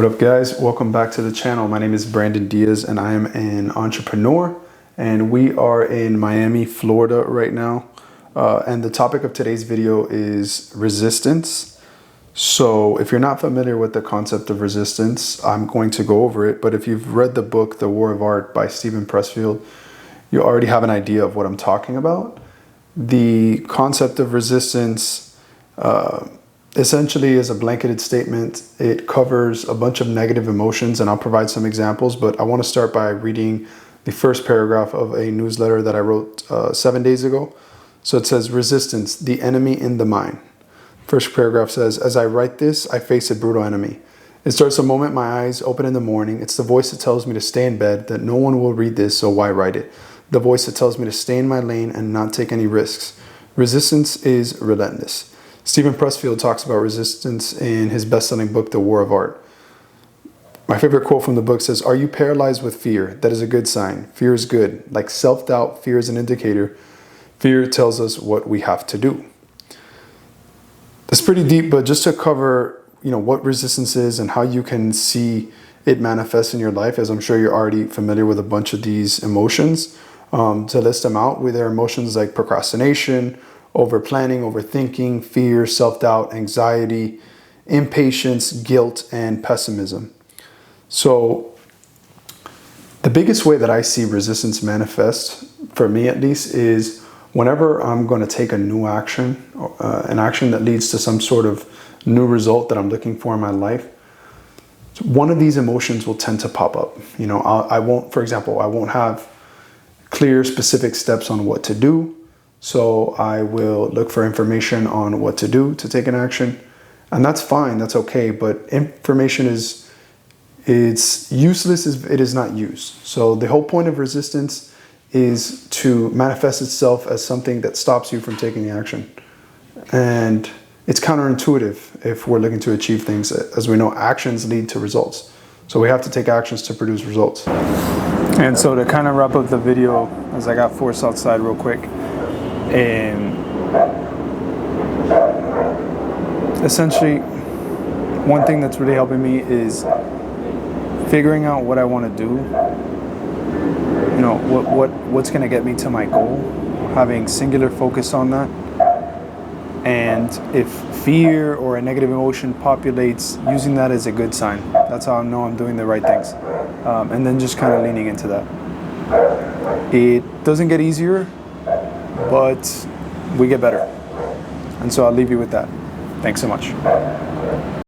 What up guys, welcome back to the channel. My name is Brandon Diaz and I am an entrepreneur and we are in Miami, Florida right now. And the topic of today's video is resistance. So if you're not familiar with the concept of resistance, I'm going to go over it. But if you've read the book, The War of Art by Steven Pressfield, you already have an idea of what I'm talking about. The concept of resistance, essentially is a blanketed statement. It covers a bunch of negative emotions and I'll provide some examples, but I want to start by reading the first paragraph of a newsletter that I wrote 7 days ago. So it says, resistance, the enemy in the mind. First paragraph says, as I write this, I face a brutal enemy. It starts the moment my eyes open in the morning. It's the voice that tells me to stay in bed, that no one will read this, so why write it? The voice that tells me to stay in my lane and not take any risks. Resistance is relentless. Steven Pressfield talks about resistance in his best-selling book, The War of Art. My favorite quote from the book says, are you paralyzed with fear? That is a good sign. Fear is good. Like self-doubt, fear is an indicator. Fear tells us what we have to do. It's pretty deep, but just to cover, what resistance is and how you can see it manifest in your life, as I'm sure you're already familiar with a bunch of these emotions. To list them out, with their emotions like procrastination, over-planning, overthinking, fear, self-doubt, anxiety, impatience, guilt, and pessimism. So the biggest way that I see resistance manifest, for me at least, is whenever I'm going to take a new action, an action that leads to some sort of new result that I'm looking for in my life, one of these emotions will tend to pop up. I won't have clear, specific steps on what to do. So I will look for information on what to do to take an action. And that's fine, that's okay. But information it's useless if it is not used. So the whole point of resistance is to manifest itself as something that stops you from taking action. And it's counterintuitive if we're looking to achieve things. As we know, actions lead to results. So we have to take actions to produce results. And so to kind of wrap up the video, as I got forced outside real quick, and essentially one thing that's really helping me is figuring out what I want to do, what's going to get me to my goal, having singular focus on that. And if fear or a negative emotion populates, using that as a good sign. That's how I know I'm doing the right things. And then just kind of leaning into that. It doesn't get easier, but we get better. And so I'll leave you with that. Thanks so much.